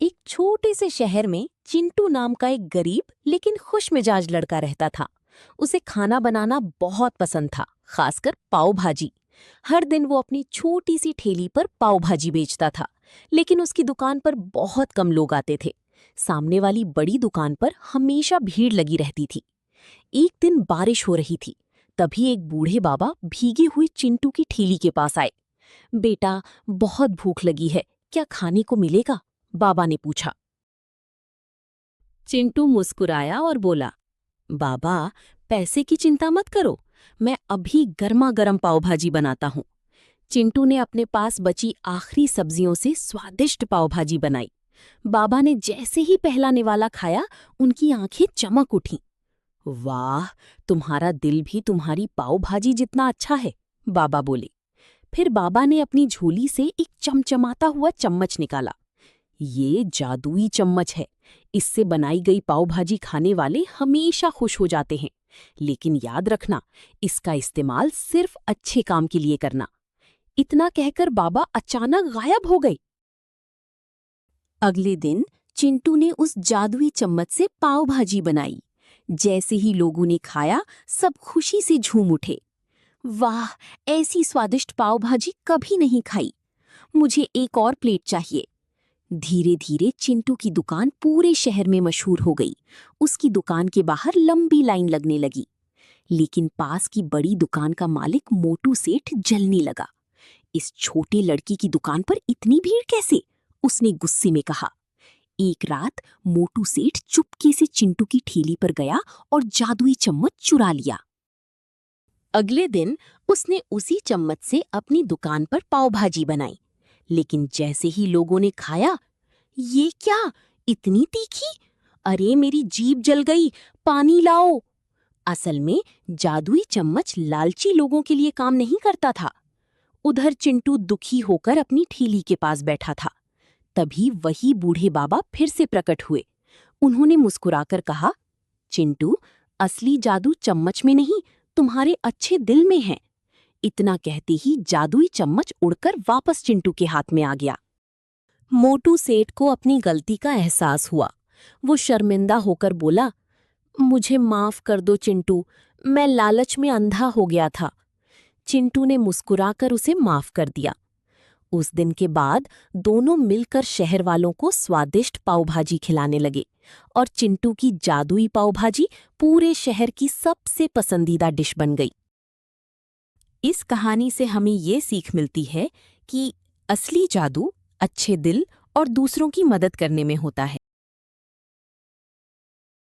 एक छोटे से शहर में चिंटू नाम का एक गरीब लेकिन खुशमिजाज लड़का रहता था। उसे खाना बनाना बहुत पसंद था, खासकर पाव भाजी। हर दिन वो अपनी छोटी सी ठेली पर पाव भाजी बेचता था, लेकिन उसकी दुकान पर बहुत कम लोग आते थे। सामने वाली बड़ी दुकान पर हमेशा भीड़ लगी रहती थी। एक दिन बारिश हो रही थी, तभी एक बूढ़े बाबा भीगी हुई चिंटू की ठेली के पास आए। बेटा, बहुत भूख लगी है, क्या खाने को मिलेगा? बाबा ने पूछा। चिंटू मुस्कुराया और बोला, बाबा, पैसे की चिंता मत करो, मैं अभी गर्मा गर्म पाव भाजी बनाता हूँ। चिंटू ने अपने पास बची आखिरी सब्जियों से स्वादिष्ट पाव भाजी बनाई। बाबा ने जैसे ही पहला निवाला खाया, उनकी आंखें चमक उठीं। वाह, तुम्हारा दिल भी तुम्हारी पाव भाजी जितना अच्छा है, बाबा बोले। फिर बाबा ने अपनी झोली से एक चमचमाता हुआ चम्मच निकाला। ये जादुई चम्मच है, इससे बनाई गई पाव भाजी खाने वाले हमेशा खुश हो जाते हैं। लेकिन याद रखना, इसका इस्तेमाल सिर्फ अच्छे काम के लिए करना। इतना कहकर बाबा अचानक गायब हो गए। अगले दिन चिंटू ने उस जादुई चम्मच से पाव भाजी बनाई। जैसे ही लोगों ने खाया, सब खुशी से झूम उठे। वाह, ऐसी स्वादिष्ट पाव भाजी कभी नहीं खाई, मुझे एक और प्लेट चाहिए। धीरे धीरे चिंटू की दुकान पूरे शहर में मशहूर हो गई। उसकी दुकान के बाहर लंबी लाइन लगने लगी। लेकिन पास की बड़ी दुकान का मालिक मोटू सेठ जलने लगा। इस छोटे लड़की की दुकान पर इतनी भीड़ कैसे? उसने गुस्से में कहा। एक रात मोटू सेठ चुपके से चिंटू की ठेली पर गया और जादुई चम्मच चुरा लिया। अगले दिन उसने उसी चम्मच से अपनी दुकान पर पाव भाजी बनाई। लेकिन जैसे ही लोगों ने खाया, ये क्या, इतनी तीखी? अरे, मेरी जीभ जल गई, पानी लाओ। असल में जादुई चम्मच लालची लोगों के लिए काम नहीं करता था। उधर चिंटू दुखी होकर अपनी ठेली के पास बैठा था। तभी वही बूढ़े बाबा फिर से प्रकट हुए। उन्होंने मुस्कुराकर कहा, चिंटू, असली जादू चम्मच में नहीं, तुम्हारे अच्छे दिल में है। इतना कहते ही जादुई चम्मच उड़कर वापस चिंटू के हाथ में आ गया। मोटू सेठ को अपनी गलती का एहसास हुआ। वो शर्मिंदा होकर बोला, मुझे माफ कर दो चिंटू, मैं लालच में अंधा हो गया था। चिंटू ने मुस्कुराकर उसे माफ कर दिया। उस दिन के बाद दोनों मिलकर शहर वालों को स्वादिष्ट पाव भाजी खिलाने लगे और चिंटू की जादुई पाव भाजी पूरे शहर की सबसे पसंदीदा डिश बन गई। इस कहानी से हमें ये सीख मिलती है कि असली जादू अच्छे दिल और दूसरों की मदद करने में होता है।